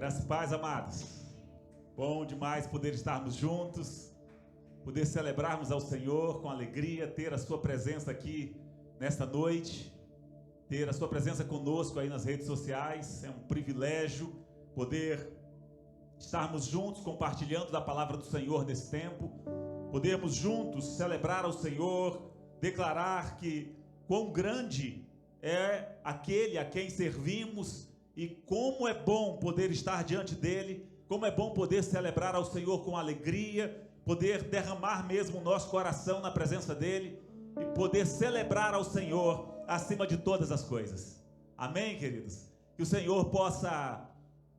Graça e paz, amados. Bom demais poder estarmos juntos, poder celebrarmos ao Senhor com alegria, ter a sua presença aqui nesta noite, ter a sua presença conosco aí nas redes sociais. É um privilégio poder estarmos juntos compartilhando da palavra do Senhor nesse tempo, podermos juntos celebrar ao Senhor, declarar que quão grande é aquele a quem servimos e como é bom poder estar diante dele, como é bom poder celebrar ao Senhor com alegria, poder derramar mesmo o nosso coração na presença dele e poder celebrar ao Senhor acima de todas as coisas. Amém, queridos? Que o Senhor possa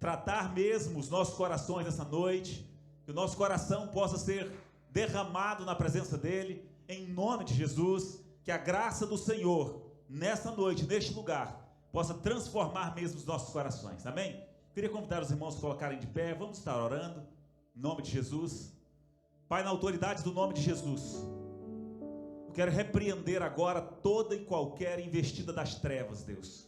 tratar mesmo os nossos corações essa noite, que o nosso coração possa ser derramado na presença dele, em nome de Jesus. Que a graça do Senhor nessa noite, neste lugar, possa transformar mesmo os nossos corações. Amém? Queria convidar os irmãos a colocarem de pé. Vamos estar orando em nome de Jesus. Pai, na autoridade do nome de Jesus, eu quero repreender agora toda e qualquer investida das trevas, Deus.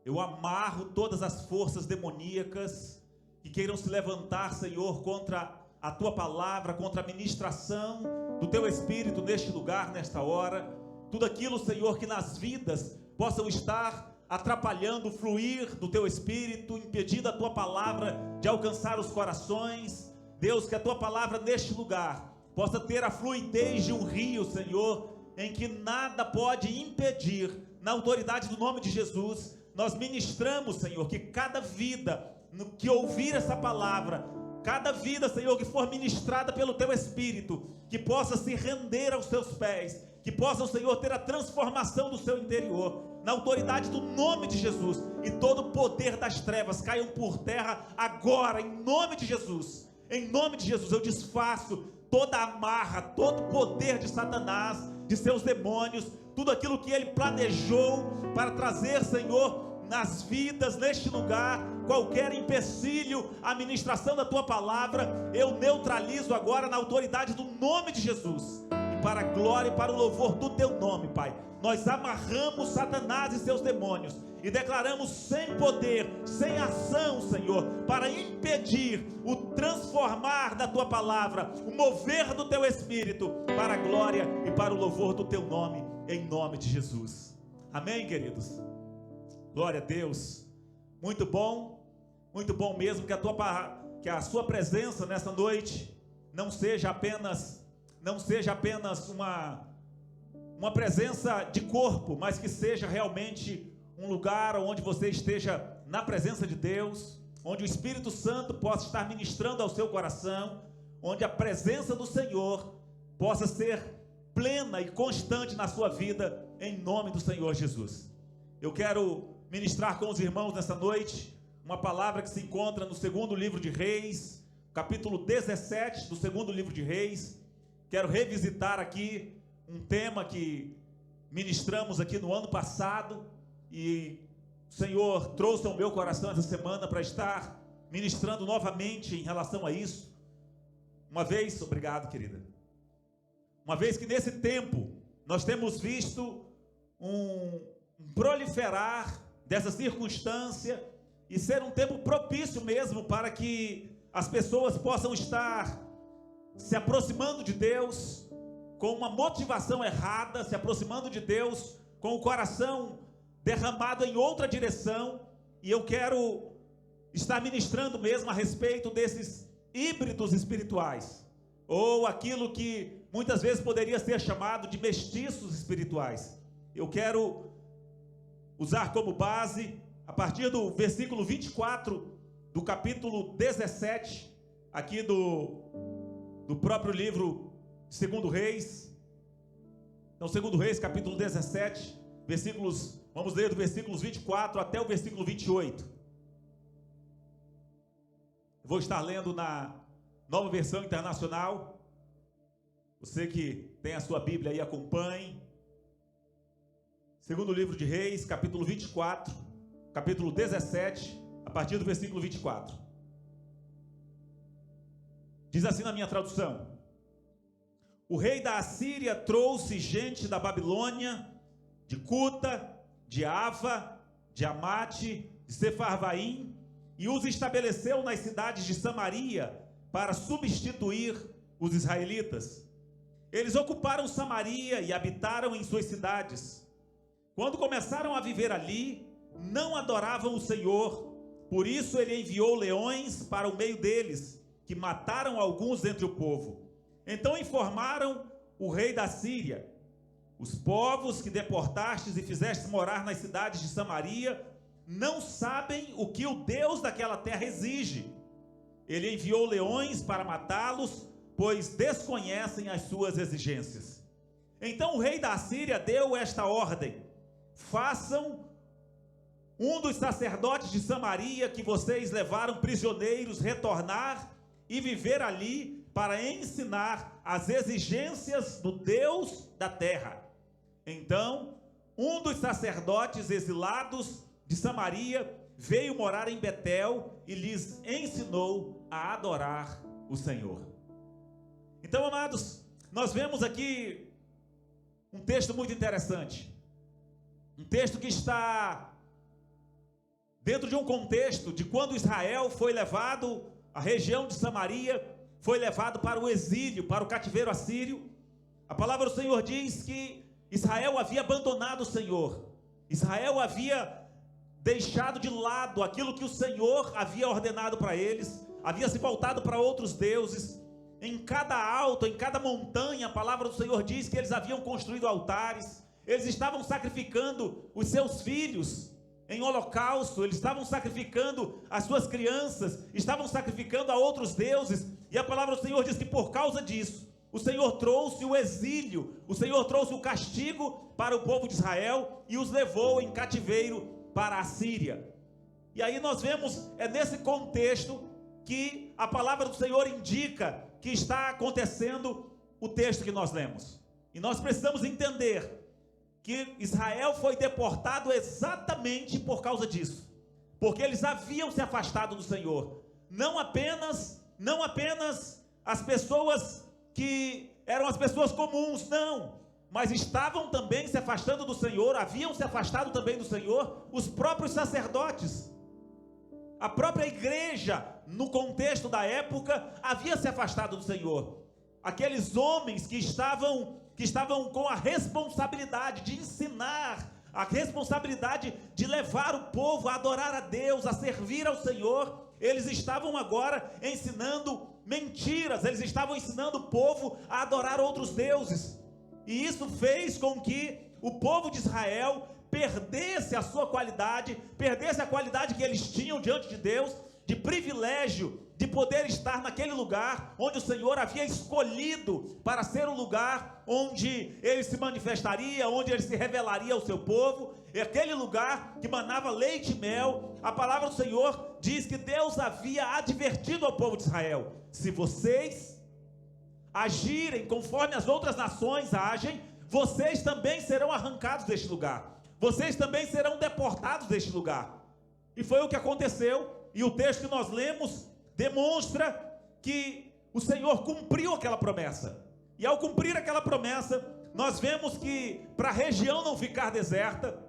Eu amarro todas as forças demoníacas que queiram se levantar, Senhor, contra a Tua palavra, contra a ministração do Teu Espírito neste lugar, nesta hora. Tudo aquilo, Senhor, que nas vidas possam estar atrapalhando o fluir do Teu Espírito, impedindo a Tua palavra de alcançar os corações. Deus, que a Tua palavra neste lugar possa ter a fluidez de um rio, Senhor, em que nada pode impedir. Na autoridade do nome de Jesus, nós ministramos, Senhor, que cada vida que ouvir essa palavra, cada vida, Senhor, que for ministrada pelo Teu Espírito, que possa se render aos Teus pés, que possa, Senhor, ter a transformação do seu interior, na autoridade do nome de Jesus, e todo o poder das trevas caiam por terra agora, em nome de Jesus. Em nome de Jesus, eu desfaço toda a amarra, todo o poder de Satanás, de seus demônios, tudo aquilo que ele planejou para trazer, Senhor, nas vidas, neste lugar, qualquer empecilho à ministração da Tua palavra, eu neutralizo agora na autoridade do nome de Jesus, e para a glória e para o louvor do Teu nome, Pai, nós amarramos Satanás e seus demônios, e declaramos sem poder, sem ação, Senhor, para impedir o transformar da Tua palavra, o mover do Teu Espírito, para a glória e para o louvor do Teu nome, em nome de Jesus. Amém, queridos? Glória a Deus. Muito bom mesmo que a sua presença nessa noite não seja apenas uma presença de corpo, mas que seja realmente um lugar onde você esteja na presença de Deus, onde o Espírito Santo possa estar ministrando ao seu coração, onde a presença do Senhor possa ser plena e constante na sua vida, em nome do Senhor Jesus. Eu quero ministrar com os irmãos nessa noite uma palavra que se encontra no segundo livro de Reis, capítulo 17 do segundo livro de Reis. Quero revisitar aqui um tema que ministramos aqui no ano passado, e o Senhor trouxe ao meu coração essa semana para estar ministrando novamente em relação a isso. Obrigado, querida. Uma vez que nesse tempo nós temos visto um proliferar dessa circunstância, e ser um tempo propício mesmo para que as pessoas possam estar se aproximando de Deus com uma motivação errada, se aproximando de Deus com o coração derramado em outra direção. E eu quero estar ministrando mesmo a respeito desses híbridos espirituais, ou aquilo que muitas vezes poderia ser chamado de mestiços espirituais. Eu quero usar como base, a partir do versículo 24 do capítulo 17, aqui do próprio livro de 2 Reis. Então, 2 Reis, capítulo 17, vamos ler do versículos 24 até o versículo 28. Eu vou estar lendo na Nova Versão Internacional. Você que tem a sua Bíblia aí, acompanhe. Segundo livro de Reis, capítulo 24, capítulo 17, a partir do versículo 24. Diz assim na minha tradução: o rei da Assíria trouxe gente da Babilônia, de Cuta, de Ava, de Amate, de Sefarvaim, e os estabeleceu nas cidades de Samaria para substituir os israelitas. Eles ocuparam Samaria e habitaram em suas cidades. Quando começaram a viver ali, não adoravam o Senhor, por isso ele enviou leões para o meio deles, que mataram alguns entre o povo. Então informaram o rei da Síria: os povos que deportastes e fizestes morar nas cidades de Samaria não sabem o que o Deus daquela terra exige. Ele enviou leões para matá-los, pois desconhecem as suas exigências. Então o rei da Síria deu esta ordem: façam um dos sacerdotes de Samaria que vocês levaram prisioneiros retornar e viver ali para ensinar as exigências do Deus da terra. Então, um dos sacerdotes exilados de Samaria veio morar em Betel e lhes ensinou a adorar o Senhor. Então, amados, nós vemos aqui um texto muito interessante. Um texto que está dentro de um contexto de quando Israel foi levado, a região de Samaria foi levado para o exílio, para o cativeiro assírio. A palavra do Senhor diz que Israel havia abandonado o Senhor. Israel havia deixado de lado aquilo que o Senhor havia ordenado para eles, havia se voltado para outros deuses. Em cada alto, em cada montanha, a palavra do Senhor diz que eles haviam construído altares, eles estavam sacrificando os seus filhos em holocausto, eles estavam sacrificando as suas crianças, estavam sacrificando a outros deuses, e a palavra do Senhor diz que por causa disso, o Senhor trouxe o exílio, o Senhor trouxe o castigo para o povo de Israel e os levou em cativeiro para a Síria. E aí nós vemos, é nesse contexto que a palavra do Senhor indica que está acontecendo o texto que nós lemos. E nós precisamos entender que Israel foi deportado exatamente por causa disso, porque eles haviam se afastado do Senhor. Não apenas as pessoas que eram as pessoas comuns, não, mas estavam também se afastando do Senhor, haviam se afastado também do Senhor os próprios sacerdotes. A própria igreja, no contexto da época, havia se afastado do Senhor. Aqueles homens que estavam com a responsabilidade de ensinar, a responsabilidade de levar o povo a adorar a Deus, a servir ao Senhor, eles estavam agora ensinando mentiras, eles estavam ensinando o povo a adorar outros deuses. E isso fez com que o povo de Israel perdesse a sua qualidade, perdesse a qualidade que eles tinham diante de Deus, de privilégio, de poder estar naquele lugar onde o Senhor havia escolhido para ser o lugar onde ele se manifestaria, onde ele se revelaria ao seu povo, aquele lugar que manava leite e mel. A palavra do Senhor diz que Deus havia advertido ao povo de Israel: se vocês agirem conforme as outras nações agem, vocês também serão arrancados deste lugar, vocês também serão deportados deste lugar. E foi o que aconteceu, e o texto que nós lemos demonstra que o Senhor cumpriu aquela promessa. E ao cumprir aquela promessa, nós vemos que para a região não ficar deserta,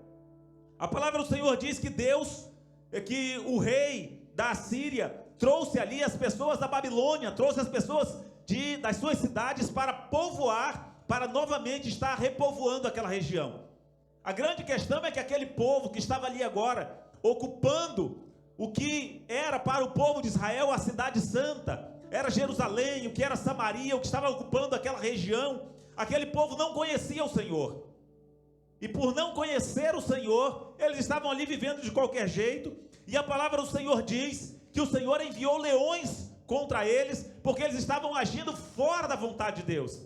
a palavra do Senhor diz que que o rei da Síria trouxe ali as pessoas da Babilônia, trouxe as pessoas das suas cidades para povoar, para novamente estar repovoando aquela região. A grande questão é que aquele povo que estava ali agora, ocupando o que era para o povo de Israel a cidade santa, era Jerusalém, o que era Samaria, o que estava ocupando aquela região, aquele povo não conhecia o Senhor. E por não conhecer o Senhor, eles estavam ali vivendo de qualquer jeito, e a palavra do Senhor diz que o Senhor enviou leões contra eles, porque eles estavam agindo fora da vontade de Deus.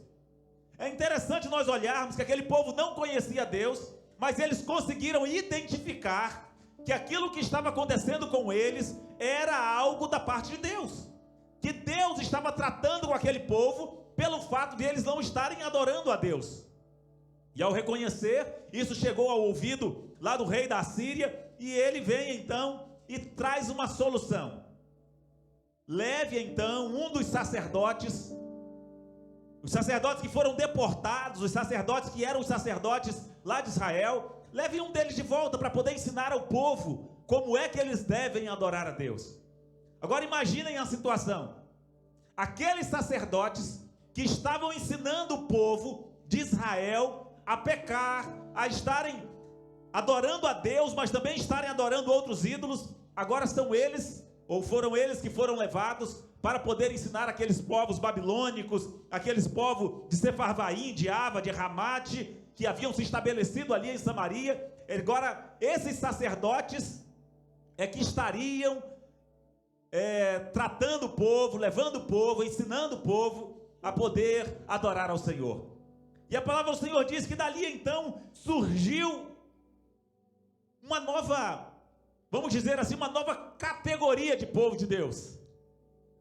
É interessante nós olharmos que aquele povo não conhecia Deus, mas eles conseguiram identificar que aquilo que estava acontecendo com eles era algo da parte de Deus, que Deus estava tratando com aquele povo pelo fato de eles não estarem adorando a Deus. E ao reconhecer, isso chegou ao ouvido lá do rei da Síria, e ele vem então e traz uma solução. Leve então um dos sacerdotes, os sacerdotes que foram deportados, os sacerdotes que eram os sacerdotes lá de Israel, leve um deles de volta para poder ensinar ao povo como é que eles devem adorar a Deus. Agora imaginem a situação. Aqueles sacerdotes que estavam ensinando o povo de Israel a pecar, a estarem adorando a Deus, mas também estarem adorando outros ídolos, agora são eles, ou foram eles que foram levados para poder ensinar aqueles povos babilônicos, aqueles povos de Sefarvaim, de Ava, de Ramate, que haviam se estabelecido ali em Samaria. Agora, esses sacerdotes é que estariam tratando o povo, levando o povo, ensinando o povo a poder adorar ao Senhor. E a palavra do Senhor diz que dali então surgiu uma nova, vamos dizer assim, uma nova categoria de povo de Deus,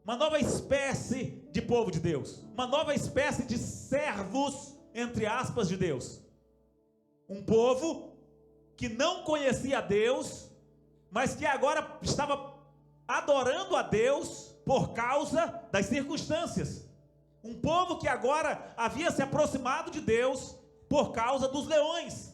uma nova espécie de povo de Deus, uma nova espécie de servos, entre aspas, de Deus. Um povo que não conhecia Deus, mas que agora estava adorando a Deus por causa das circunstâncias. Um povo que agora havia se aproximado de Deus por causa dos leões.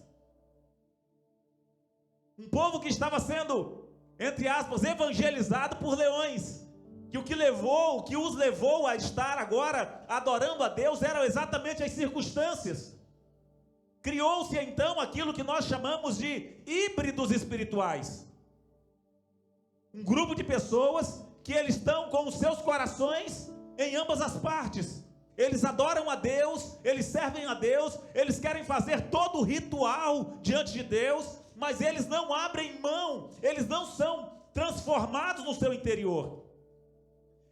Um povo que estava sendo, entre aspas, evangelizado por leões. Que o que os levou a estar agora adorando a Deus eram exatamente as circunstâncias. Criou-se então aquilo que nós chamamos de híbridos espirituais. Um grupo de pessoas que eles estão com os seus corações em ambas as partes. Eles adoram a Deus, eles servem a Deus, eles querem fazer todo o ritual diante de Deus, mas eles não abrem mão, eles não são transformados no seu interior.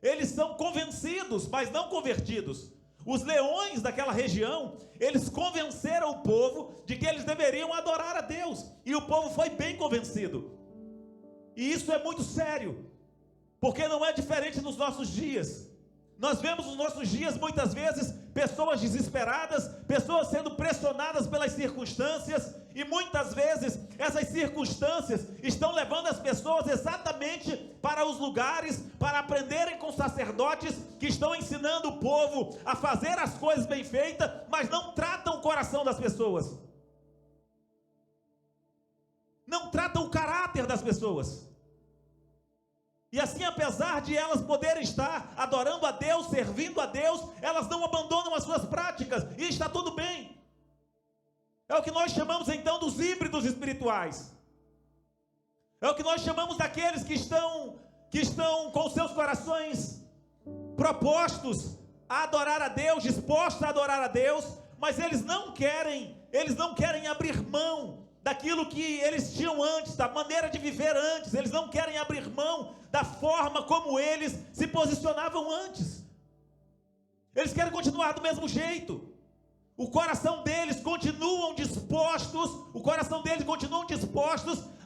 Eles são convencidos, mas não convertidos. Os leões daquela região, eles convenceram o povo de que eles deveriam adorar a Deus, e o povo foi bem convencido. E isso é muito sério, porque não é diferente nos nossos dias. Nós vemos nos nossos dias, muitas vezes, pessoas desesperadas, pessoas sendo pressionadas pelas circunstâncias, e muitas vezes essas circunstâncias estão levando as pessoas exatamente para os lugares, para aprenderem com sacerdotes que estão ensinando o povo a fazer as coisas bem feitas, mas não tratam o coração das pessoas. Não tratam o caráter das pessoas. E assim, apesar de elas poderem estar adorando a Deus, servindo a Deus, elas não abandonam as suas práticas, e está tudo bem. É o que nós chamamos então dos híbridos espirituais. É o que nós chamamos daqueles que estão com seus corações propostos a adorar a Deus, dispostos a adorar a Deus, mas eles não querem abrir mão daquilo que eles tinham antes, da maneira de viver antes. Eles não querem abrir mão da forma como eles se posicionavam antes. Eles querem continuar do mesmo jeito. O coração deles continuam dispostos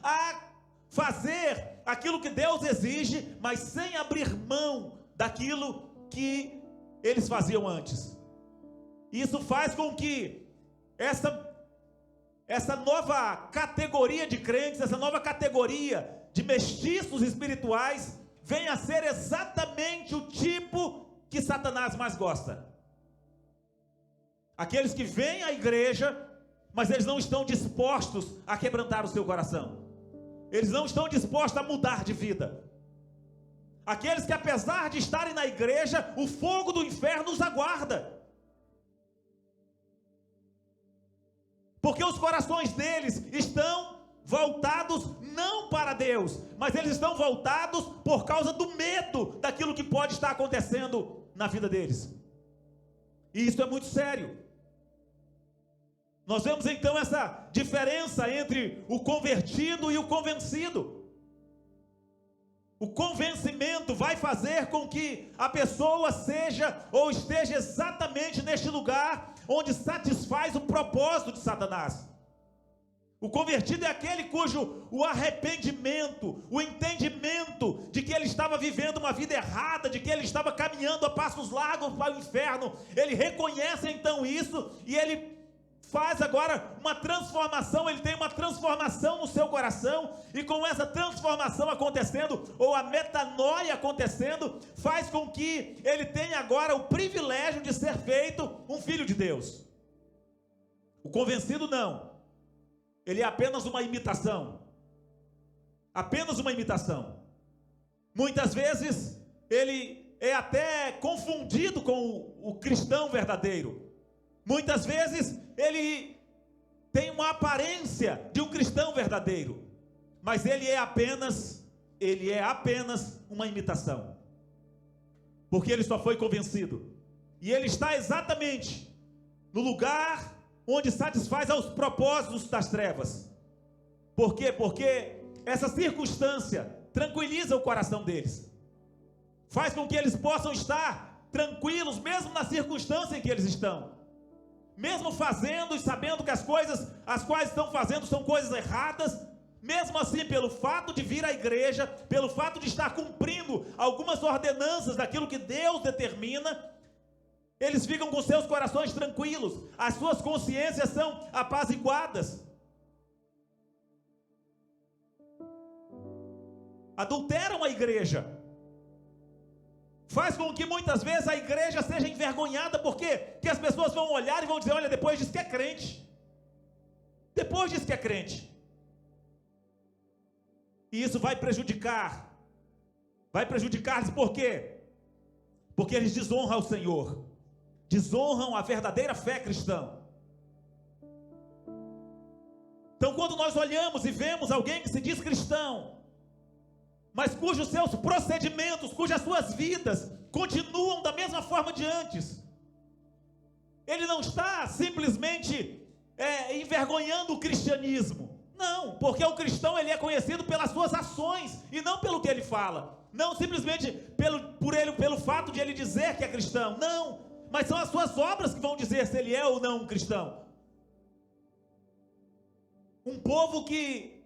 a fazer aquilo que Deus exige, mas sem abrir mão daquilo que eles faziam antes. Isso faz com que essa nova categoria de crentes, essa nova categoria de mestiços espirituais, venha a ser exatamente o tipo que Satanás mais gosta. Aqueles que vêm à igreja, mas eles não estão dispostos a quebrantar o seu coração. Eles não estão dispostos a mudar de vida. Aqueles que, apesar de estarem na igreja, o fogo do inferno os aguarda. Porque os corações deles estão voltados não para Deus, mas eles estão voltados por causa do medo daquilo que pode estar acontecendo na vida deles. E isso é muito sério. Nós vemos então essa diferença entre o convertido e o convencido. O convencimento vai fazer com que a pessoa seja ou esteja exatamente neste lugar onde satisfaz o propósito de Satanás. O convertido é aquele cujo o arrependimento, o entendimento de que ele estava vivendo uma vida errada, de que ele estava caminhando a passos largos para o inferno, ele reconhece então isso e ele faz agora uma transformação, ele tem uma transformação no seu coração, e com essa transformação acontecendo, ou a metanoia acontecendo, faz com que ele tenha agora o privilégio de ser feito um filho de Deus. O convencido não, ele é apenas uma imitação. apenas uma imitação. Muitas vezes ele é até confundido com o cristão verdadeiro. Muitas vezes ele tem uma aparência de um cristão verdadeiro, mas ele é apenas uma imitação, porque ele só foi convencido, e ele está exatamente no lugar onde satisfaz aos propósitos das trevas. Por quê? Porque essa circunstância tranquiliza o coração deles, faz com que eles possam estar tranquilos, mesmo na circunstância em que eles estão, mesmo fazendo e sabendo que as coisas as quais estão fazendo são coisas erradas. Mesmo assim, pelo fato de vir à igreja, pelo fato de estar cumprindo algumas ordenanças daquilo que Deus determina, eles ficam com seus corações tranquilos, as suas consciências são apaziguadas. Adulteram a igreja, faz com que muitas vezes a igreja seja envergonhada, porque que as pessoas vão olhar e vão dizer: olha, depois diz que é crente, depois diz que é crente. E isso vai prejudicar-lhes. Por quê? Porque eles desonram o Senhor, desonram a verdadeira fé cristã. Então, quando nós olhamos e vemos alguém que se diz cristão, mas cujos seus procedimentos, cujas suas vidas continuam da mesma forma de antes, ele não está simplesmente envergonhando o cristianismo. Não, porque o cristão ele é conhecido pelas suas ações e não pelo que ele fala. Não simplesmente pelo fato de ele dizer que é cristão. Não, mas são as suas obras que vão dizer se ele é ou não um cristão. Um povo que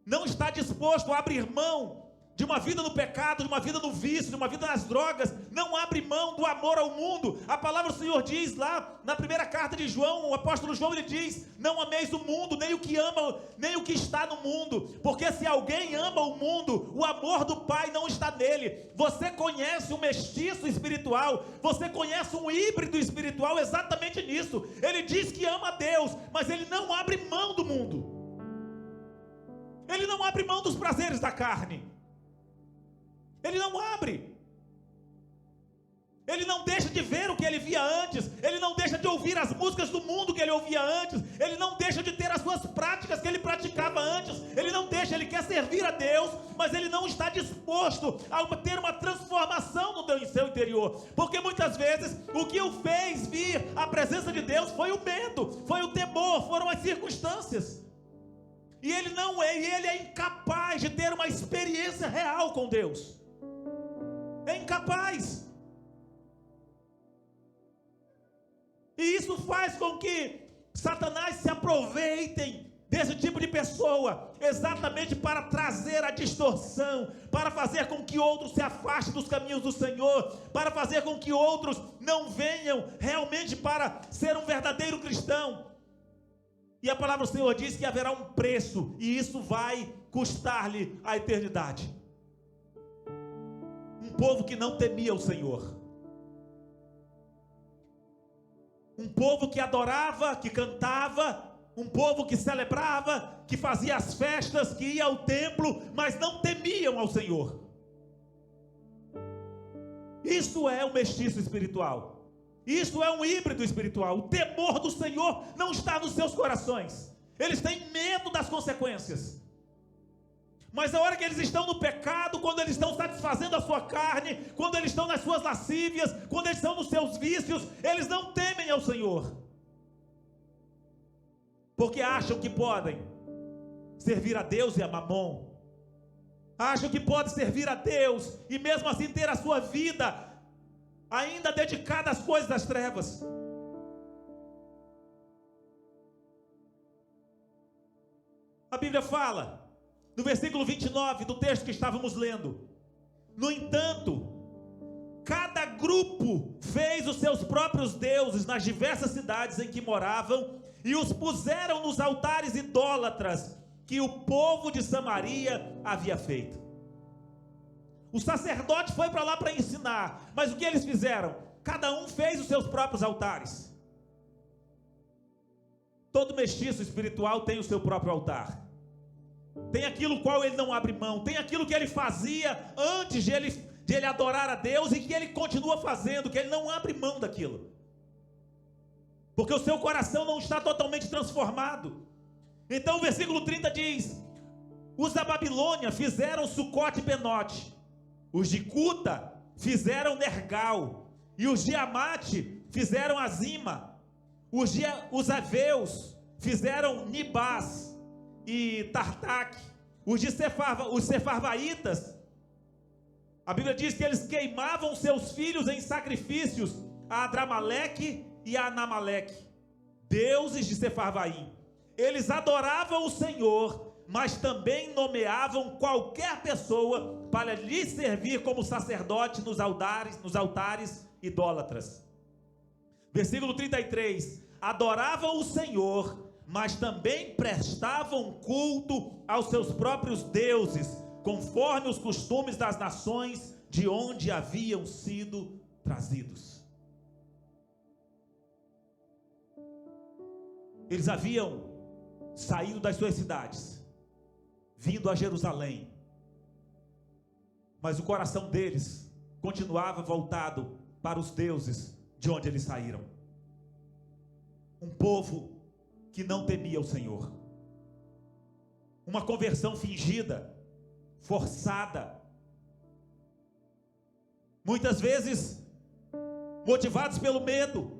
não está disposto a abrir mão de uma vida no pecado, de uma vida no vício, de uma vida nas drogas, não abre mão do amor ao mundo. A palavra do Senhor diz lá na primeira carta de João, o apóstolo João, ele diz: não ameis o mundo, nem o que ama, nem o que está no mundo, porque se alguém ama o mundo, o amor do Pai não está nele. Você conhece um mestiço espiritual, você conhece um híbrido espiritual exatamente nisso. Ele diz que ama a Deus, mas ele não abre mão do mundo, ele não abre mão dos prazeres da carne. Ele não abre, ele não deixa de ver o que ele via antes, ele não deixa de ouvir as músicas do mundo que ele ouvia antes, ele não deixa de ter as suas práticas que ele praticava antes, ele não deixa, ele quer servir a Deus, mas ele não está disposto a ter uma transformação no seu interior, porque muitas vezes o que o fez vir à presença de Deus foi o medo, foi o temor, foram as circunstâncias, e ele é incapaz de ter uma experiência real com Deus. É incapaz. E isso faz com que Satanás se aproveitem desse tipo de pessoa, exatamente para trazer a distorção, para fazer com que outros se afastem dos caminhos do Senhor, para fazer com que outros não venham realmente para ser um verdadeiro cristão. E a palavra do Senhor diz que haverá um preço, e isso vai custar-lhe a eternidade. Um povo que não temia o Senhor, um povo que adorava, que cantava, um povo que celebrava, que fazia as festas, que ia ao templo, mas não temiam ao Senhor. Isso é um mestiço espiritual, isso é um híbrido espiritual. O temor do Senhor não está nos seus corações, eles têm medo das consequências. Mas a hora que eles estão no pecado, quando eles estão satisfazendo a sua carne, quando eles estão nas suas lascívias, quando eles estão nos seus vícios, eles não temem ao Senhor, porque acham que podem servir a Deus e a Mamon, acham que podem servir a Deus e mesmo assim ter a sua vida ainda dedicada às coisas das trevas. A Bíblia fala no versículo 29 do texto que estávamos lendo: no entanto, cada grupo fez os seus próprios deuses nas diversas cidades em que moravam e os puseram nos altares idólatras que o povo de Samaria havia feito. O sacerdote foi para lá para ensinar, mas o que eles fizeram? Cada um fez os seus próprios altares. Todo mestiço espiritual tem o seu próprio altar. tem aquilo qual ele não abre mão, tem aquilo que ele fazia antes de ele adorar a Deus e que ele continua fazendo, que ele não abre mão daquilo, porque o seu coração não está totalmente transformado. Então o versículo 30 diz: os da Babilônia fizeram Sucote e Benote, os de Cuta fizeram Nergal, e os de Amate fizeram Azima, os Aveus fizeram Nibás e Tartaque, os Sefarvaitas, a Bíblia diz que eles queimavam seus filhos em sacrifícios a Adramaleque e a Anamaleque, deuses de Sefarvaim. Eles adoravam o Senhor, mas também nomeavam qualquer pessoa para lhe servir como sacerdote nos altares idólatras. Versículo 33: adoravam o Senhor, mas também prestavam culto aos seus próprios deuses, conforme os costumes das nações de onde haviam sido trazidos. Eles haviam saído das suas cidades, vindo a Jerusalém, mas o coração deles continuava voltado para os deuses de onde eles saíram. Um povo que não temia o Senhor, uma conversão fingida, forçada, muitas vezes motivados pelo medo,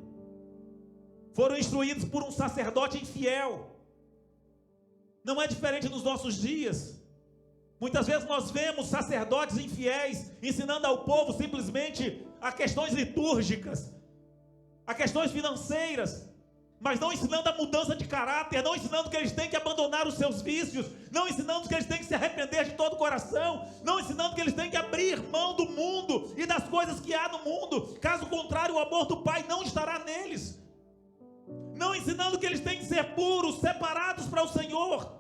foram instruídos por um sacerdote infiel. Não é diferente nos nossos dias. Muitas vezes nós vemos sacerdotes infiéis ensinando ao povo simplesmente a questões litúrgicas, a questões financeiras, mas não ensinando a mudança de caráter, não ensinando que eles têm que abandonar os seus vícios, não ensinando que eles têm que se arrepender de todo o coração, não ensinando que eles têm que abrir mão do mundo e das coisas que há no mundo, caso contrário o amor do Pai não estará neles, não ensinando que eles têm que ser puros, separados para o Senhor.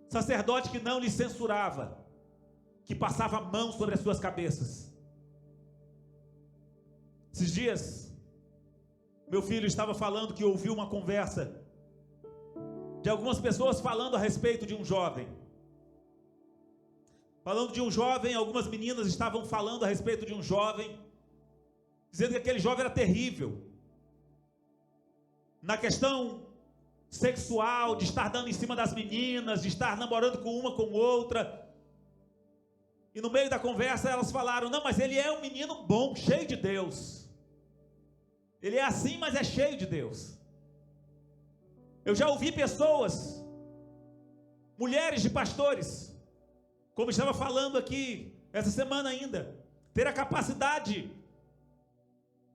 Sacerdote que não lhes censurava, que passava a mão sobre as suas cabeças. Esses dias, meu filho estava falando que ouviu uma conversa de algumas pessoas falando a respeito de um jovem. Algumas meninas estavam falando a respeito de um jovem, dizendo que aquele jovem era terrível na questão sexual, de estar dando em cima das meninas, de estar namorando com uma com outra. E no meio da conversa elas falaram: não, mas ele é um menino bom, cheio de Deus. Ele é assim, mas é cheio de Deus. Eu já ouvi pessoas, mulheres de pastores, como estava falando aqui essa semana ainda, ter a capacidade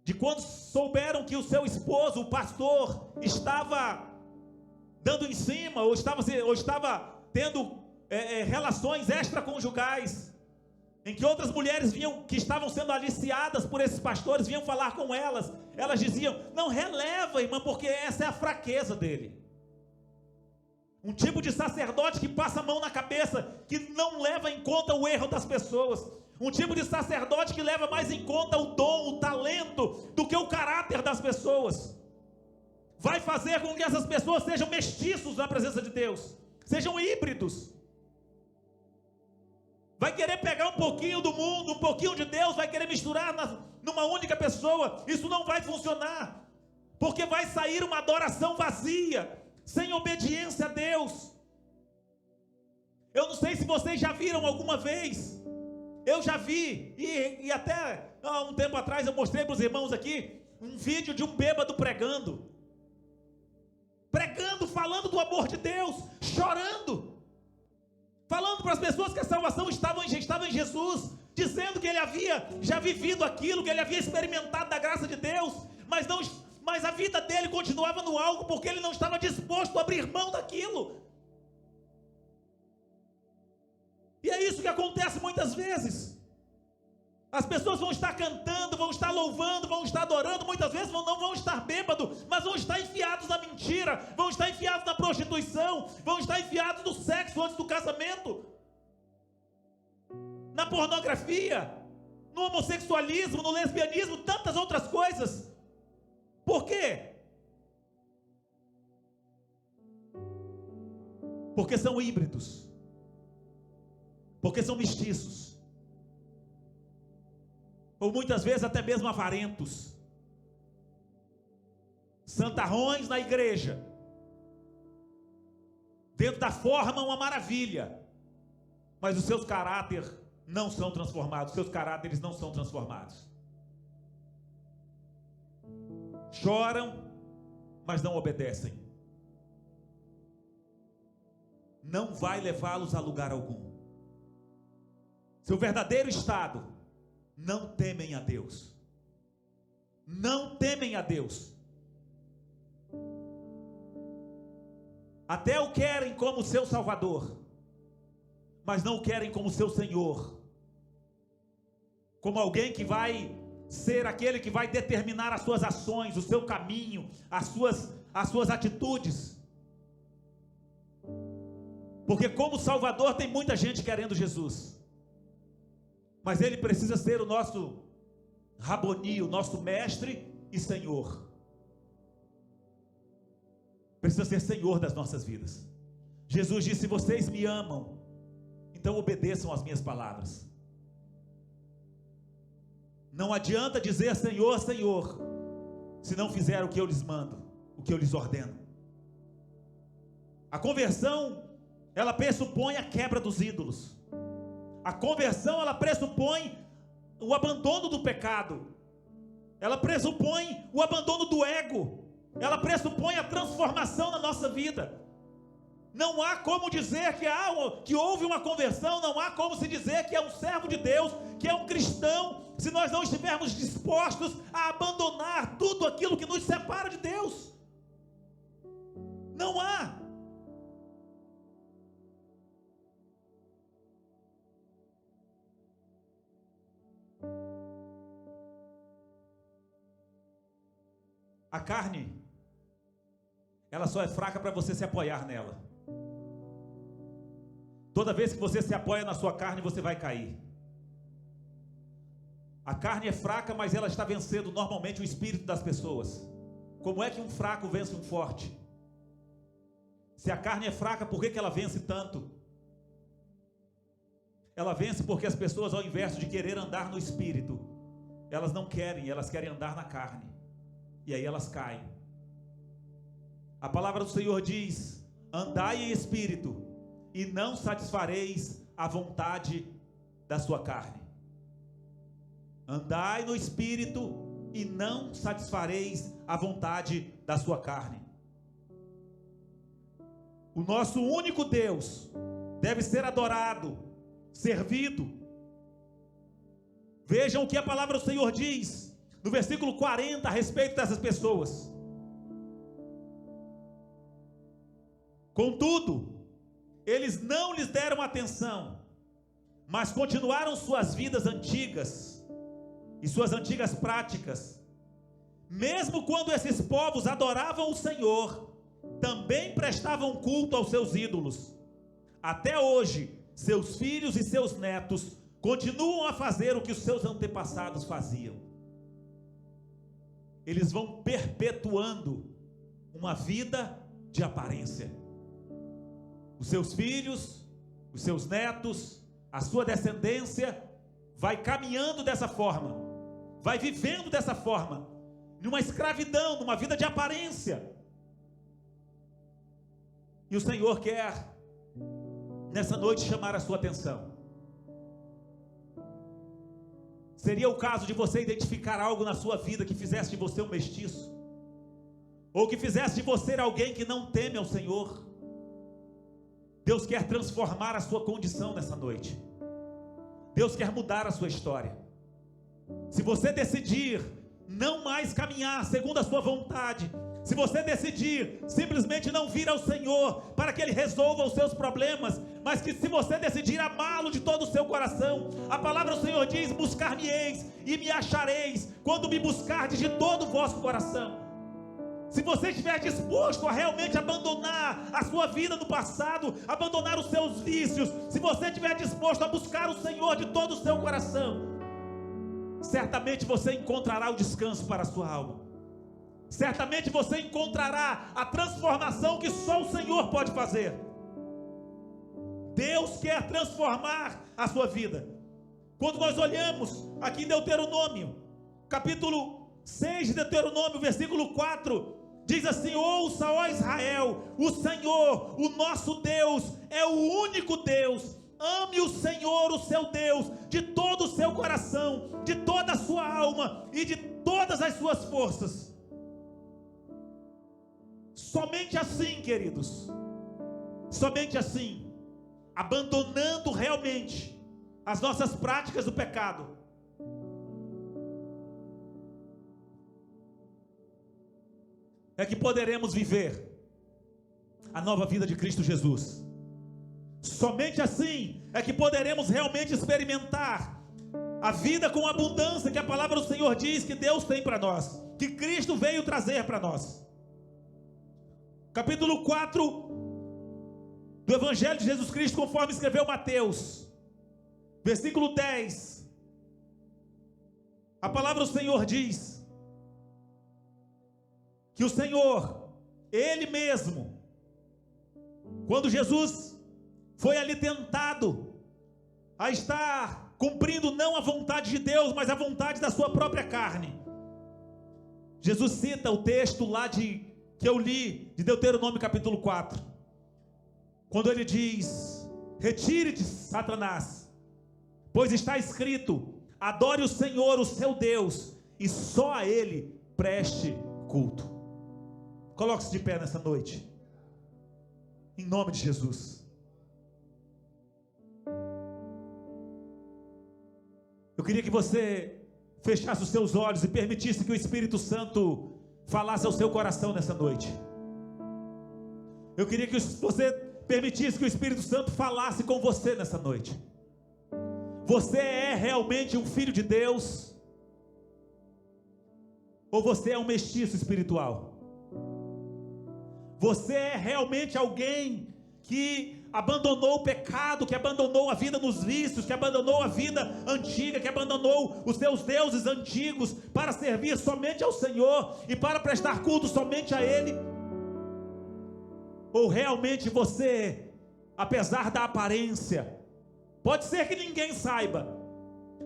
de, quando souberam que o seu esposo, o pastor, estava dando em cima, ou estava tendo relações extraconjugais, em que outras mulheres vinham, que estavam sendo aliciadas por esses pastores, vinham falar com elas. Elas diziam: não, releva, irmã, porque essa é a fraqueza dele. Um tipo de sacerdote que passa a mão na cabeça, que não leva em conta o erro das pessoas. Um tipo de sacerdote que leva mais em conta o dom, o talento, do que o caráter das pessoas. Vai fazer com que essas pessoas sejam mestiços na presença de Deus, sejam híbridos. Vai querer pegar um pouquinho do mundo, um pouquinho de Deus, vai querer misturar numa única pessoa. Isso não vai funcionar, porque vai sair uma adoração vazia, sem obediência a Deus. Eu não sei se vocês já viram alguma vez, eu já vi, e até há um tempo atrás eu mostrei para os irmãos aqui, um vídeo de um bêbado pregando, falando do amor de Deus, chorando, falando para as pessoas que a salvação estava em Jesus, dizendo que ele havia já vivido aquilo, que ele havia experimentado da graça de Deus, mas a vida dele continuava no algo, porque ele não estava disposto a abrir mão daquilo. E é isso que acontece muitas vezes. As pessoas vão estar cantando, vão estar louvando, vão estar adorando, muitas vezes não vão estar bêbados, mas vão estar enfiados na mentira, vão estar enfiados na prostituição, vão estar enfiados no sexo antes do casamento, na pornografia, no homossexualismo, no lesbianismo, tantas outras coisas. porque são híbridos, porque são mestiços, ou muitas vezes até mesmo avarentos, santarrões na igreja, dentro da forma uma maravilha, mas os seus caráteres não são transformados, seus caráteres não são transformados. Choram, mas não obedecem. Não vai levá-los a lugar algum. Seu verdadeiro estado, não temem a Deus. Não temem a Deus. Até o querem como seu Salvador, mas não o querem como seu Senhor, como alguém que vai ser aquele que vai determinar as suas ações, o seu caminho, as suas atitudes. Porque como Salvador tem muita gente querendo Jesus, mas Ele precisa ser o nosso Raboni, o nosso Mestre e Senhor. Precisa ser Senhor das nossas vidas. Jesus disse: se vocês me amam, então obedeçam às minhas palavras. Não adianta dizer Senhor, Senhor, se não fizer o que eu lhes mando, o que eu lhes ordeno. A conversão, ela pressupõe a quebra dos ídolos. A conversão, ela pressupõe o abandono do pecado. Ela pressupõe o abandono do ego. Ela pressupõe a transformação na nossa vida. Não há como dizer que houve uma conversão, não há como se dizer que é um servo de Deus, que é um cristão, se nós não estivermos dispostos a abandonar tudo aquilo que nos separa de Deus. Não há. A carne, ela só é fraca para você se apoiar nela. Toda vez que você se apoia na sua carne, você vai cair. A carne é fraca, mas ela está vencendo normalmente o espírito das pessoas. Como é que um fraco vence um forte? Se a carne é fraca, por que ela vence tanto? Ela vence porque as pessoas, ao invés de querer andar no espírito, elas não querem, elas querem andar na carne. E aí elas caem. A palavra do Senhor diz: andai em espírito, e não satisfareis a vontade da sua carne. Andai no espírito, e não satisfareis a vontade da sua carne. O nosso único Deus deve ser adorado, servido. Vejam o que a palavra do Senhor diz no versículo 40 a respeito dessas pessoas. Contudo, eles não lhes deram atenção, mas continuaram suas vidas antigas e suas antigas práticas. Mesmo quando esses povos adoravam o Senhor, também prestavam culto aos seus ídolos. Até hoje, seus filhos e seus netos continuam a fazer o que os seus antepassados faziam. Eles vão perpetuando uma vida de aparência. Os seus filhos, os seus netos, a sua descendência vai caminhando dessa forma, vai vivendo dessa forma, numa escravidão, numa vida de aparência. E o Senhor quer nessa noite chamar a sua atenção. Seria o caso de você identificar algo na sua vida que fizesse de você um mestiço, ou que fizesse de você alguém que não teme ao Senhor. Deus quer transformar a sua condição nessa noite. Deus quer mudar a sua história. Se você decidir não mais caminhar segundo a sua vontade, se você decidir simplesmente não vir ao Senhor para que Ele resolva os seus problemas, mas que se você decidir amá-lo de todo o seu coração, a palavra do Senhor diz: buscar-me-eis e me achareis, quando me buscardes de todo o vosso coração. Se você estiver disposto a realmente abandonar a sua vida do passado, abandonar os seus vícios, se você estiver disposto a buscar o Senhor de todo o seu coração, certamente você encontrará o descanso para a sua alma. Certamente você encontrará a transformação que só o Senhor pode fazer. Deus quer transformar a sua vida. Quando nós olhamos aqui em Deuteronômio, capítulo 6 de Deuteronômio, versículo 4, diz assim: ouça, ó Israel, o Senhor, o nosso Deus, é o único Deus. Ame o Senhor, o seu Deus, de todo o seu coração, de toda a sua alma e de todas as suas forças. Somente assim, queridos, somente assim, abandonando realmente as nossas práticas do pecado, é que poderemos viver a nova vida de Cristo Jesus. Somente assim é que poderemos realmente experimentar a vida com abundância que a palavra do Senhor diz que Deus tem para nós, que Cristo veio trazer para nós. Capítulo 4 do Evangelho de Jesus Cristo, conforme escreveu Mateus, versículo 10, a palavra do Senhor diz que o Senhor, Ele mesmo, quando Jesus foi ali tentado a estar cumprindo não a vontade de Deus, mas a vontade da sua própria carne, Jesus cita o texto lá que eu li, de Deuteronômio capítulo 4, quando ele diz: retire-te, Satanás, pois está escrito, adore o Senhor, o seu Deus, e só a Ele preste culto. Coloque-se de pé nessa noite, em nome de Jesus. Eu queria que você fechasse os seus olhos e permitisse que o Espírito Santo falasse ao seu coração nessa noite. Eu queria que você permitisse que o Espírito Santo falasse com você nessa noite. Você é realmente um filho de Deus? Ou você é um mestiço espiritual? Você é realmente alguém que abandonou o pecado, que abandonou a vida nos vícios, que abandonou a vida antiga, que abandonou os seus deuses antigos para servir somente ao Senhor e para prestar culto somente a Ele? Ou realmente você, apesar da aparência, pode ser que ninguém saiba,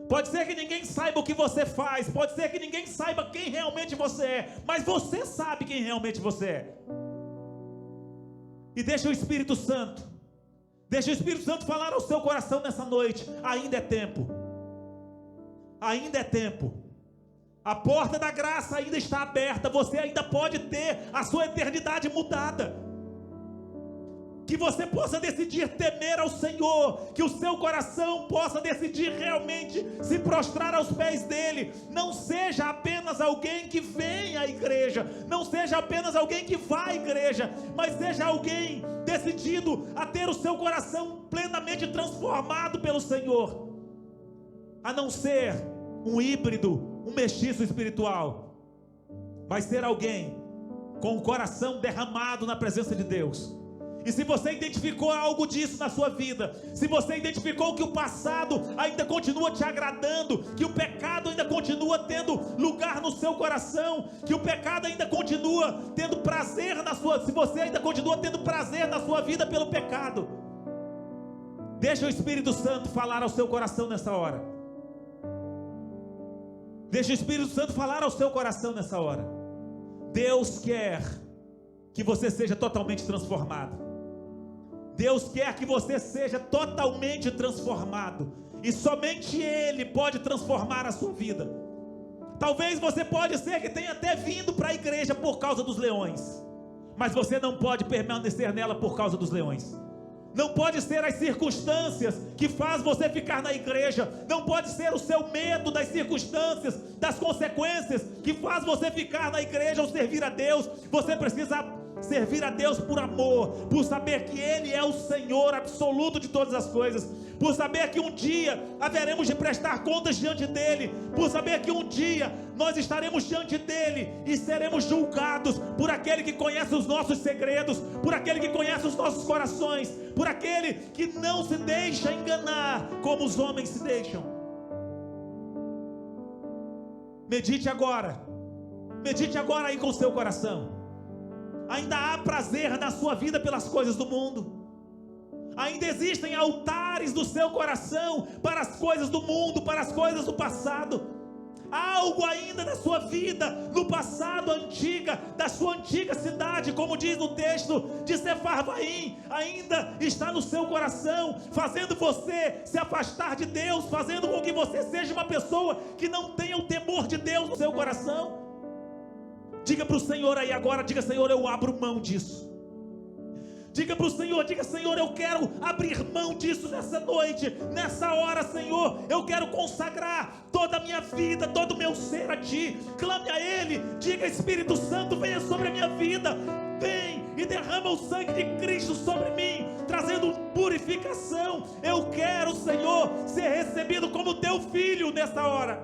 pode ser que ninguém saiba o que você faz, pode ser que ninguém saiba quem realmente você é, mas você sabe quem realmente você é. E deixa o Espírito Santo falar ao seu coração nessa noite. Ainda é tempo, ainda é tempo. A porta da graça ainda está aberta. Você ainda pode ter a sua eternidade mudada. Que você possa decidir temer ao Senhor, que o seu coração possa decidir realmente se prostrar aos pés dele. Não seja apenas alguém que vem à igreja, não seja apenas alguém que vai à igreja, mas seja alguém decidido a ter o seu coração plenamente transformado pelo Senhor, a não ser um híbrido, um mestiço espiritual, mas ser alguém com o coração derramado na presença de Deus. E se você identificou algo disso na sua vida, se você identificou que o passado ainda continua te agradando, que o pecado ainda continua tendo lugar no seu coração, que o pecado ainda continua tendo prazer na sua, se você ainda continua tendo prazer na sua vida pelo pecado, deixa o Espírito Santo falar ao seu coração nessa hora. Deixa o Espírito Santo falar ao seu coração nessa hora. Deus quer que você seja totalmente transformado. Deus quer que você seja totalmente transformado, e somente Ele pode transformar a sua vida. Talvez você pode ser que tenha até vindo para a igreja por causa dos leões, mas você não pode permanecer nela por causa dos leões. Não pode ser as circunstâncias que faz você ficar na igreja, não pode ser o seu medo das circunstâncias, das consequências que faz você ficar na igreja ou servir a Deus. Você precisa servir a Deus por amor, por saber que Ele é o Senhor absoluto de todas as coisas, por saber que um dia haveremos de prestar contas diante dEle, por saber que um dia nós estaremos diante dEle e seremos julgados por aquele que conhece os nossos segredos, por aquele que conhece os nossos corações, por aquele que não se deixa enganar como os homens se deixam. Medite agora aí com o seu coração. Ainda há prazer na sua vida pelas coisas do mundo, Ainda existem altares no seu coração para as coisas do mundo, para as coisas do passado. Há algo ainda na sua vida, no passado antiga, da sua antiga cidade, como diz no texto de Sefarvaim, ainda está no seu coração, fazendo você se afastar de Deus, fazendo com que você seja uma pessoa que não tenha o temor de Deus no seu coração. Diga para o Senhor aí agora, diga: Senhor, eu abro mão disso. Diga para o Senhor, diga: Senhor, eu quero abrir mão disso nessa noite, nessa hora, Senhor. Eu quero consagrar toda a minha vida, todo o meu ser a Ti. Clame a Ele, diga: Espírito Santo, venha sobre a minha vida. Vem e derrama o sangue de Cristo sobre mim, trazendo purificação. Eu quero, Senhor, ser recebido como Teu filho nessa hora.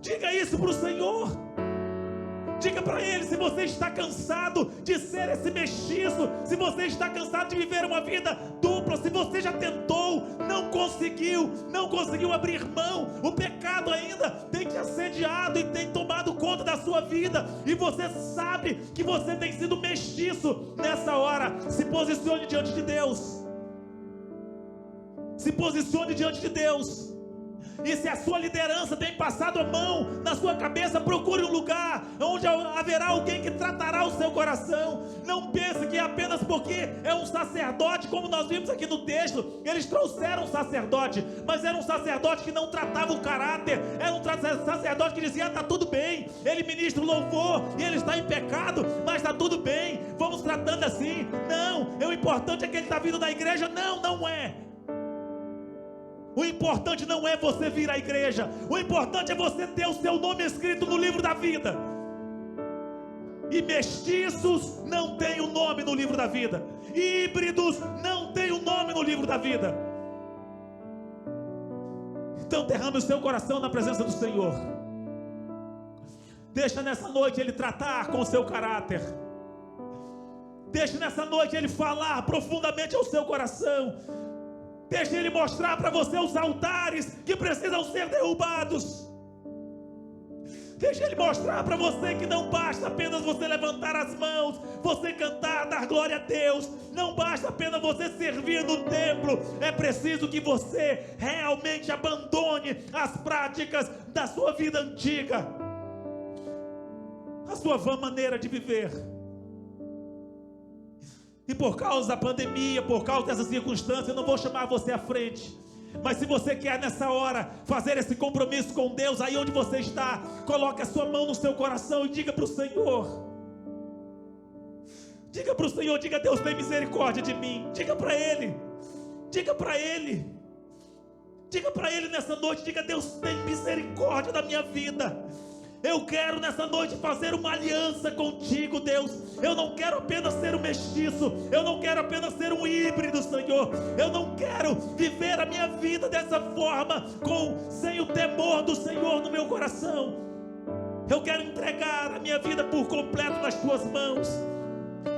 Diga isso para o Senhor. Diga para Ele, se você está cansado de ser esse mestiço, se você está cansado de viver uma vida dupla, se você já tentou, não conseguiu abrir mão, o pecado ainda tem te assediado e tem tomado conta da sua vida, e você sabe que você tem sido mestiço, nessa hora, se posicione diante de Deus. Se posicione diante de Deus. E se a sua liderança tem passado a mão na sua cabeça, procure um lugar onde haverá alguém que tratará o seu coração. Não pense que é apenas porque é um sacerdote, como nós vimos aqui no texto. Eles trouxeram um sacerdote, mas era um sacerdote que não tratava o caráter. Era um sacerdote que dizia: está tudo bem, ele ministra o louvor e ele está em pecado, mas está tudo bem, vamos tratando assim. Não, o importante é que ele está vindo da igreja. Não é. O importante não é você vir à igreja. O importante é você ter o seu nome escrito no livro da vida. E mestiços não têm o nome no livro da vida. Híbridos não têm o nome no livro da vida. Então derrame o seu coração na presença do Senhor. Deixa nessa noite Ele tratar com o seu caráter. Deixa nessa noite Ele falar profundamente ao seu coração. Deixe Ele mostrar para você os altares que precisam ser derrubados. Deixe Ele mostrar para você que não basta apenas você levantar as mãos, você cantar, dar glória a Deus. Não basta apenas você servir no templo. É preciso que você realmente abandone as práticas da sua vida antiga, a sua vã maneira de viver. E por causa da pandemia, por causa dessas circunstâncias, eu não vou chamar você à frente. Mas se você quer nessa hora fazer esse compromisso com Deus, aí onde você está, coloque a sua mão no seu coração e diga para o Senhor. Diga para o Senhor, diga: Deus, tem misericórdia de mim. Diga para Ele. Diga para Ele. Diga para Ele nessa noite, diga: Deus, tem misericórdia da minha vida. Eu quero nessa noite fazer uma aliança contigo, Deus. Eu não quero apenas ser um mestiço. Eu não quero apenas ser um híbrido, Senhor. Eu não quero viver a minha vida dessa forma, sem o temor do Senhor no meu coração. Eu quero entregar a minha vida por completo nas tuas mãos.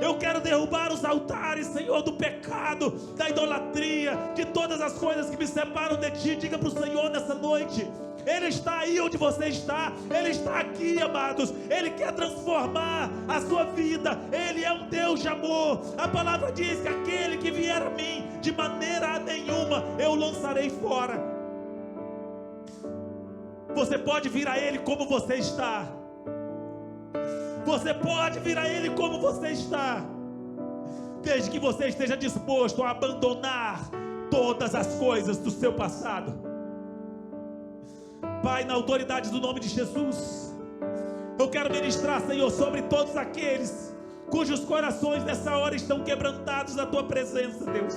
Eu quero derrubar os altares, Senhor, do pecado, da idolatria, de todas as coisas que me separam de Ti. Diga para o Senhor nessa noite. Ele está aí onde você está. Ele está aqui, amados. Ele quer transformar a sua vida. Ele é um Deus de amor. A palavra diz que aquele que vier a mim, de maneira nenhuma eu lançarei fora. Você pode vir a Ele como você está. Você pode vir a Ele como você está, desde que você esteja disposto a abandonar todas as coisas do seu passado. Pai, na autoridade do nome de Jesus, eu quero ministrar, Senhor, sobre todos aqueles cujos corações nessa hora estão quebrantados na Tua presença, Deus.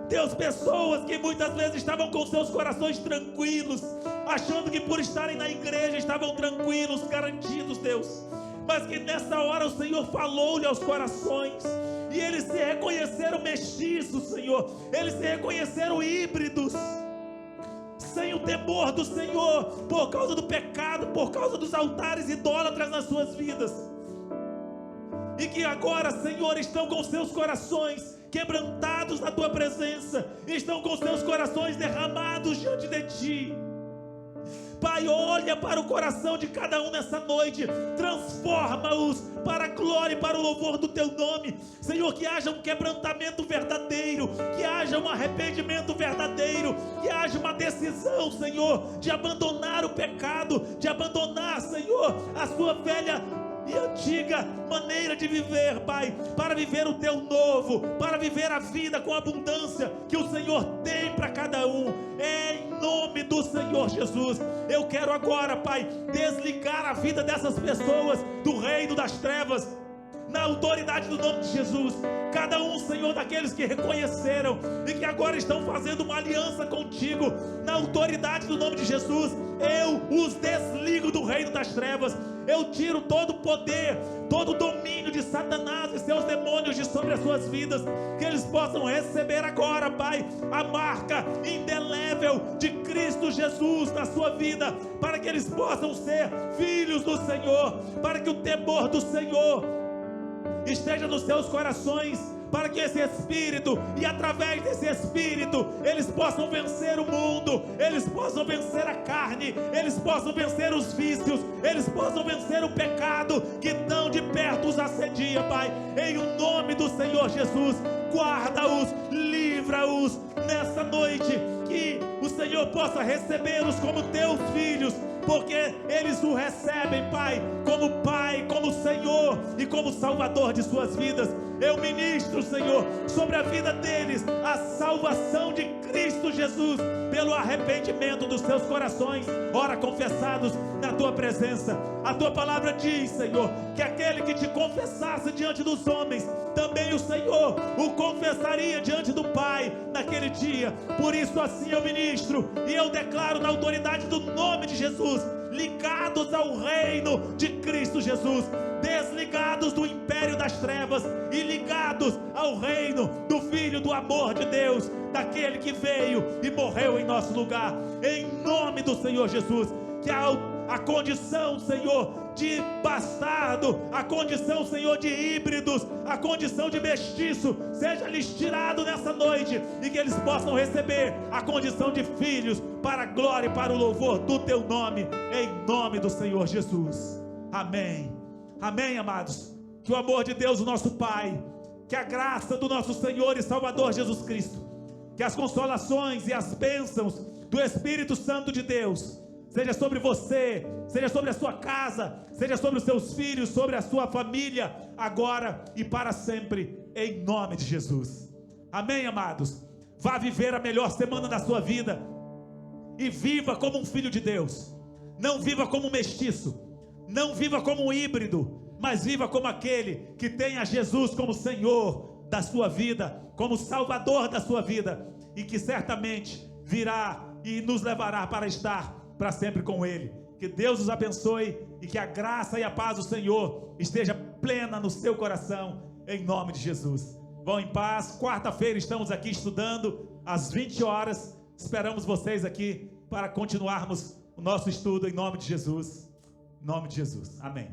Deus, pessoas que muitas vezes estavam com seus corações tranquilos, achando que por estarem na igreja estavam tranquilos, garantidos, Deus, mas que nessa hora o Senhor falou-lhe aos corações, e eles se reconheceram mestiços, Senhor, eles se reconheceram híbridos, sem o temor do Senhor, por causa do pecado, por causa dos altares idólatras nas suas vidas, e que agora, Senhor, estão com seus corações quebrantados na Tua presença, estão com seus corações derramados diante de Ti. Pai, olha para o coração de cada um nessa noite, transforma-os para a glória e para o louvor do Teu nome. Senhor, que haja um quebrantamento verdadeiro, que haja um arrependimento verdadeiro, que haja uma decisão, Senhor, de abandonar o pecado, de abandonar, Senhor, a sua velha e antiga maneira de viver, Pai, para viver o Teu novo, para viver a vida com abundância que o Senhor tem para cada um. Em nome do Senhor Jesus, eu quero agora, Pai, desligar a vida dessas pessoas do reino das trevas, na autoridade do nome de Jesus. Cada um, Senhor, daqueles que reconheceram e que agora estão fazendo uma aliança contigo, na autoridade do nome de Jesus, eu os desligo do reino das trevas. Eu tiro todo o poder, todo o domínio de Satanás e seus demônios de sobre as suas vidas, que eles possam receber agora, Pai, a marca indelével de Cristo Jesus na sua vida, para que eles possam ser filhos do Senhor, para que o temor do Senhor esteja nos seus corações, para que esse Espírito, e através desse Espírito, eles possam vencer o mundo, eles possam vencer a carne, eles possam vencer os vícios, eles possam vencer o pecado que tão de perto os assedia, Pai. Em o nome do Senhor Jesus, guarda-os, livra-os nessa noite, que o Senhor possa recebê-los como teus filhos, porque eles o recebem, Pai, como Senhor e como Salvador de suas vidas. Eu ministro, Senhor, sobre a vida deles a salvação de Cristo Jesus, pelo arrependimento dos seus corações, ora confessados na Tua presença. A Tua palavra diz, Senhor, que aquele que te confessasse diante dos homens, também o Senhor o confessaria diante do Pai naquele dia. Por isso assim eu ministro e eu declaro na autoridade do nome de Jesus, ligados ao reino de Cristo Jesus, desligados do império das trevas e ligados ao reino do Filho do amor de Deus, daquele que veio e morreu em nosso lugar. Em nome do Senhor Jesus, que a condição, Senhor, de bastardo, a condição, Senhor, de híbridos, a condição de mestiço, seja lhes tirado nessa noite, e que eles possam receber a condição de filhos, para a glória e para o louvor do Teu nome, em nome do Senhor Jesus. Amém. Amém, amados. Que o amor de Deus, o nosso Pai, que a graça do nosso Senhor e Salvador Jesus Cristo, que as consolações e as bênçãos do Espírito Santo de Deus seja sobre você, seja sobre a sua casa, seja sobre os seus filhos, sobre a sua família, agora e para sempre, em nome de Jesus. Amém, amados? Vá viver a melhor semana da sua vida e viva como um filho de Deus. Não viva como um mestiço, não viva como um híbrido, mas viva como aquele que tem a Jesus como Senhor da sua vida, como Salvador da sua vida, e que certamente virá e nos levará para estar para sempre com Ele. Que Deus os abençoe e que a graça e a paz do Senhor esteja plena no seu coração, em nome de Jesus. Vão em paz. Quarta-feira estamos aqui estudando às 20 horas. Esperamos vocês aqui para continuarmos o nosso estudo em nome de Jesus. Em nome de Jesus. Amém.